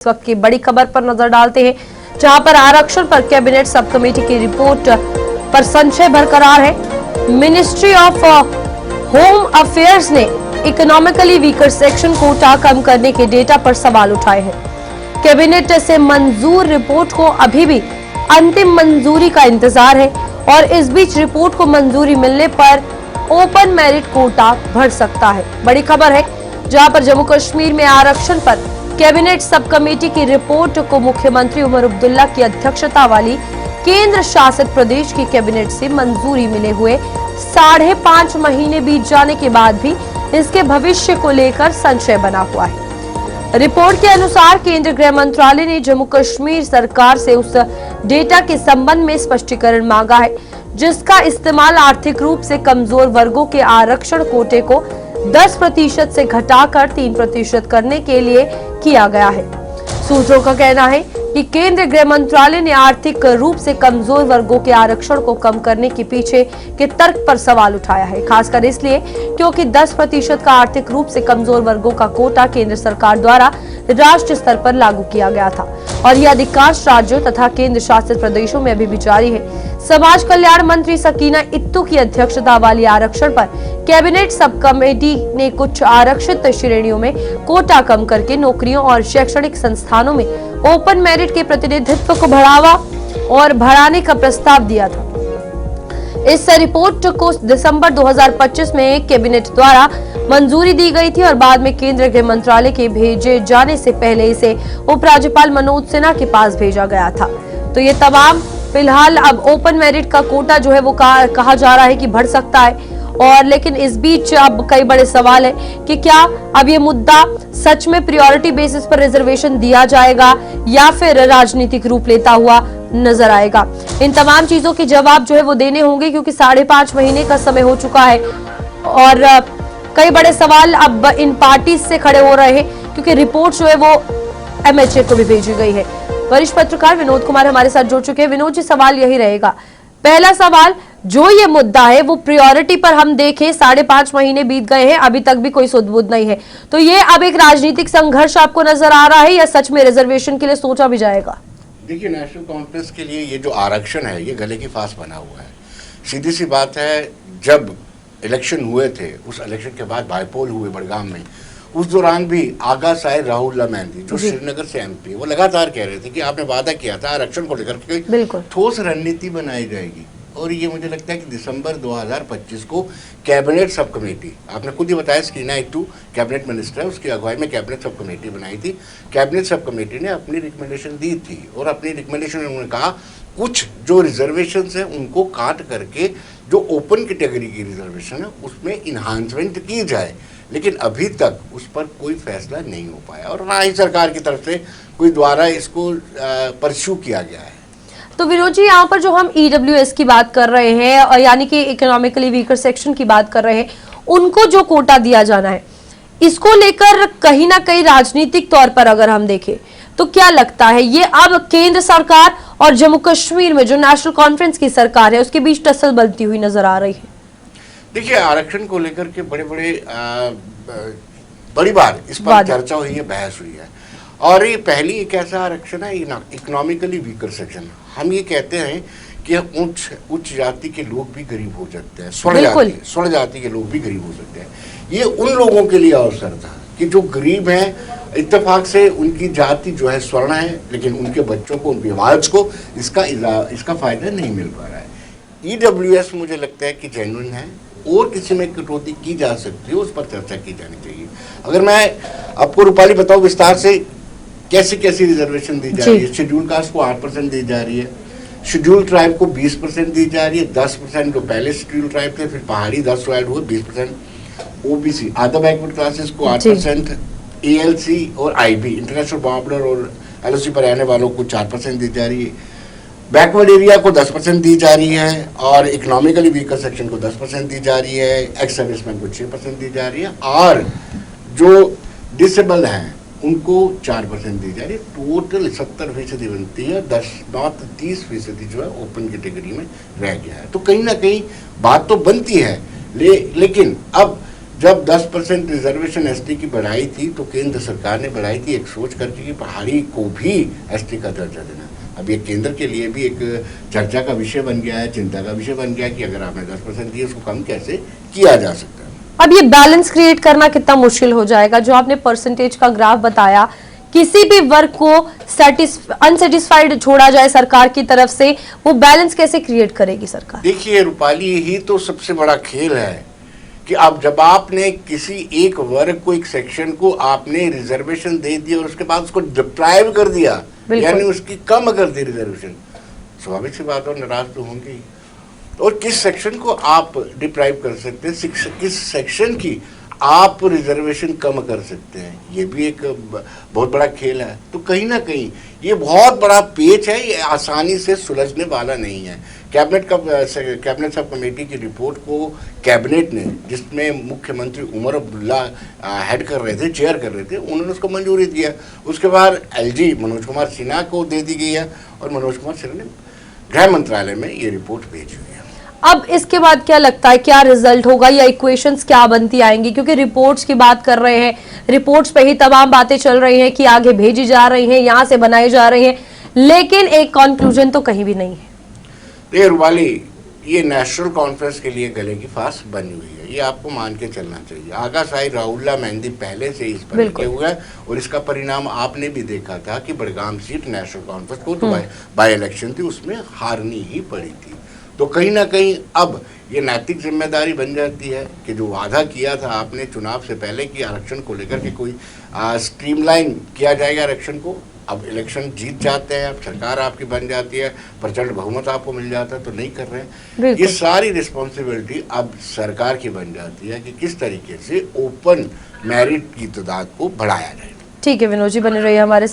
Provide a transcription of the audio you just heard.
इस वक्त की बड़ी खबर पर नजर डालते हैं, जहां पर आरक्षण पर कैबिनेट सब कमेटी की रिपोर्ट पर संशय बरकरार है। मिनिस्ट्री ऑफ होम अफेयर्स ने इकोनॉमिकली वीकर सेक्शन कोटा कम करने के डेटा पर सवाल उठाए हैं। कैबिनेट से मंजूर रिपोर्ट को अभी भी अंतिम मंजूरी का इंतजार है और इस बीच रिपोर्ट को मंजूरी मिलने पर ओपन मेरिट कोटा बढ़ सकता है। बड़ी खबर है, जहां पर जम्मू कश्मीर में आरक्षण पर कैबिनेट सब कमेटी की रिपोर्ट को मुख्यमंत्री उमर अब्दुल्ला की अध्यक्षता वाली केंद्र शासित प्रदेश की कैबिनेट से मंजूरी मिले हुए 5.5 महीने बीत जाने के बाद भी इसके भविष्य को लेकर संशय बना हुआ है। रिपोर्ट के अनुसार केंद्रीय गृह मंत्रालय ने जम्मू कश्मीर सरकार से उस डेटा के संबंध में स्पष्टीकरण मांगा है, जिसका इस्तेमाल आर्थिक रूप से कमजोर वर्गों के आरक्षण कोटे को 10% से घटाकर 3% करने के लिए किया गया है। सूत्रों का कहना है कि केंद्रीय गृह मंत्रालय ने आर्थिक रूप से कमजोर वर्गों के आरक्षण को कम करने के पीछे के तर्क पर सवाल उठाया है, खासकर इसलिए क्योंकि 10% का आर्थिक रूप से कमजोर वर्गों का कोटा केंद्र सरकार द्वारा राष्ट्रीय स्तर पर लागू किया गया था और यह अधिकांश राज्यों तथा केंद्र शासित प्रदेशों में अभी भी जारी है। समाज कल्याण मंत्री सकीना इत्तू की अध्यक्षता वाली आरक्षण पर कैबिनेट सब कमेटी ने कुछ आरक्षित श्रेणियों में कोटा कम करके नौकरियों और शैक्षणिक संस्थानों में ओपन मेरिट के प्रतिनिधित्व को बढ़ावा और बढ़ाने का प्रस्ताव दिया था। इस रिपोर्ट को दिसंबर 2025 में कैबिनेट द्वारा मंजूरी दी गई थी और बाद में केंद्रीय गृह मंत्रालय के भेजे जाने से पहले इसे उपराज्यपाल मनोज सिन्हा के पास भेजा गया था। तो ये तमाम फिलहाल अब ओपन मेरिट का कोटा जो है वो कहा जा रहा है कि बढ़ सकता है, और लेकिन इस बीच अब कई बड़े सवाल है कि क्या अब ये मुद्दा सच में प्रायोरिटी बेसिस पर रिजर्वेशन दिया जाएगा या फिर राजनीतिक रूप लेता हुआ नजर आएगा। इन तमाम चीजों के जवाब जो है वो देने होंगे, क्योंकि 5.5 महीने का समय हो चुका है और कई बड़े सवाल अब इन पार्टी से खड़े हो रहे हैं, क्योंकि रिपोर्ट जो है वो MHA को भी भेजी गई है। वरिष्ठ पत्रकार विनोद कुमार हमारे साथ जुड़ चुके हैं। विनोद जी, सवाल यही रहेगा, पहला सवाल, जो ये मुद्दा है वो प्रायोरिटी पर हम देखें 5.5 महीने बीत गए हैं, अभी तक भी कोई सुध-बुध नहीं है, तो ये अब एक राजनीतिक संघर्ष आपको नजर आ रहा है या सच में रिजर्वेशन के लिए सोचा भी जाएगा? देखिए, नेशनल कॉन्फ्रेंस के लिए ये जो आरक्षण है ये गले की फांस बना हुआ है। सीधी सी बात है, जब इलेक्शन हुए थे, उस इलेक्शन के बाद बाईपोल हुए बड़गाम में, उस दौरान भी आगा साहिब राहुल मेहंदी जो श्रीनगर से MP, वो लगातार कह रहे थे कि आपने वादा किया था आरक्षण को लेकर के ठोस रणनीति बनाई जाएगी, और ये मुझे लगता है कि दिसंबर 2025 को कैबिनेट सब कमेटी, आपने खुद ही बताया सकीना इत्तू कैबिनेट मिनिस्टर है, उसकी अगुवाई में कैबिनेट सब कमेटी बनाई थी। कैबिनेट सब कमेटी ने अपनी रिकमेंडेशन दी थी और अपनी रिकमेंडेशन में उन्होंने कहा कुछ जो रिजर्वेशन है उनको काट करके जो ओपन कैटेगरी की रिजर्वेशन है उसमें इन्हांसमेंट की जाए, लेकिन अभी तक उस पर कोई फैसला नहीं हो पाया और ना ही सरकार की तरफ से कोई द्वारा इसको परस्यू किया गया है। तो विनोद जी, यहाँ पर जो हम EWS की बात कर रहे हैं, यानी कि इकोनॉमिकली वीकर सेक्शन की बात कर रहे हैं, उनको जो कोटा दिया जाना है, इसको लेकर कहीं ना कहीं राजनीतिक तौर पर अगर हम देखें तो क्या लगता है ये अब केंद्र सरकार और जम्मू कश्मीर में जो नेशनल कॉन्फ्रेंस की सरकार है उसके बीच टसल बनती हुई नजर आ रही है? देखिए, आरक्षण को लेकर के बड़ी बार इस पर चर्चा हुई है, बहस हुई है, और ये पहली एक ऐसा आरक्षण है इकोनॉमिकली वीकर सेक्शन। हम ये कहते हैं कि उच्च जाति के लोग भी गरीब हो सकते हैं, स्वर्ण जाति के लोग भी गरीब हो सकते हैं। ये उन लोगों के लिए अवसर था कि जो गरीब हैं, इत्तेफाक से उनकी जाति जो है स्वर्ण है, लेकिन उनके बच्चों को, उनके वाल्स को इसका फायदा नहीं मिल पा रहा है। EWS मुझे लगता है कि जेन्युइन है और किसी में कटौती की जा सकती है, उस पर चर्चा की जानी चाहिए। अगर मैं आपको रूपाली बताऊं विस्तार से कैसी कैसी रिजर्वेशन दी जा रही है। शेड्यूल कास्ट को 8% दी जा रही है, शेड्यूल ट्राइब को 20% दी जा रही है, 10% जो पहले शेड्यूल ट्राइब थे, फिर पहाड़ी 10 ऐड हुए, 20%, OBC अदर बैकवर्ड क्लासेस को 8%, ALC और IB इंटरनेशनल बॉर्डर और LOC पर रहने वालों को 4% दी जा रही है, बैकवर्ड एरिया को 10% दी जा रही है, और इकोनॉमिकली वीकर सेक्शन को 10% दी जा रही है, एक्स सर्विसमैन को 6% दी जा रही है, और जो डिसेबल हैं उनको 4% दी जा रही है। टोटल 70% बनती है, 30% जो है ओपन कैटेगरी में रह गया है। तो कहीं ना कहीं बात तो बनती है, लेकिन अब जब 10% रिजर्वेशन एसटी की बढ़ाई थी तो केंद्र सरकार ने बढ़ाई थी एक सोच करके कि पहाड़ी को भी एसटी का दर्जा देना। अब ये केंद्र के लिए भी एक चर्चा का विषय बन गया है, चिंता का विषय बन गया है कि अगर आपने 10% दिए उसको कम कैसे किया जा सकता है। अब ये बैलेंस क्रिएट करना कितना मुश्किल हो जाएगा? जो आपने परसेंटेज का ग्राफ बताया, किसी भी वर्ग को अनसेटिस्फाइड छोड़ा जाए सरकार की तरफ से, वो बैलेंस कैसे क्रिएट करेगी सरकार? देखिए रूपाली, यही तो सबसे बड़ा खेल है कि अब जब आपने किसी एक वर्ग को, एक सेक्शन को आपने रिजर्वेशन दे दिया और उसके बाद उसको डिप्राइव कर दिया, यानी उसकी कम कर दी रिजर्वेशन, स्वाभाविक सी बात और नाराज तो होंगे ही। और किस सेक्शन को आप डिप्राइव कर सकते हैं, किस सेक्शन की आप रिजर्वेशन कम कर सकते हैं, ये भी एक बहुत बड़ा खेल है। तो कहीं ना कहीं ये बहुत बड़ा पेच है, ये आसानी से सुलझने वाला नहीं है। कैबिनेट सब कमेटी की रिपोर्ट को कैबिनेट ने, जिसमें मुख्यमंत्री उमर अब्दुल्ला हेड कर रहे थे, चेयर कर रहे थे, उन्होंने उसको मंजूरी दिया। उसके बाद एलजी मनोज कुमार सिन्हा को दे दी गई है और मनोज कुमार सिन्हा ने गृह मंत्रालय में ये रिपोर्ट भेजी हुई है। अब इसके बाद क्या लगता है, क्या रिजल्ट होगा या इक्वेशंस क्या बनती आएंगी? क्योंकि रिपोर्ट्स की बात कर रहे हैं, रिपोर्ट्स पे ही तमाम बातें चल रही हैं कि आगे भेजी जा रही हैं, यहाँ से बनाई जा रही हैं, लेकिन एक कंक्लूजन तो कहीं भी नहीं है। ये रुवाली, ये नेशनल कॉन्फ्रेंस के लिए गले की फांस बनी हुई है, ये आपको मान के चलना चाहिए। आगा साहिब राहुल्ला मेहंदी पहले से इस पर लगे हुए हैं और इसका परिणाम आपने भी देखा था कि बड़गाम सीट नेशनल कॉन्फ्रेंस को तो बाई इलेक्शन थी, उसमें हारनी ही पड़ी थी। तो कहीं ना कहीं अब ये नैतिक जिम्मेदारी बन जाती है कि जो वादा किया था आपने चुनाव से पहले कि आरक्षण को लेकर के कोई स्ट्रीमलाइन किया जाएगा आरक्षण को, अब इलेक्शन जीत जाते हैं, अब सरकार आपकी बन जाती है, प्रचंड बहुमत आपको मिल जाता है, तो नहीं कर रहे हैं। ये सारी रिस्पॉन्सिबिलिटी अब सरकार की बन जाती है कि किस तरीके से ओपन मैरिट की तादाद को बढ़ाया जाए। ठीक है विनोद जी, बने रहिए हमारे साथ।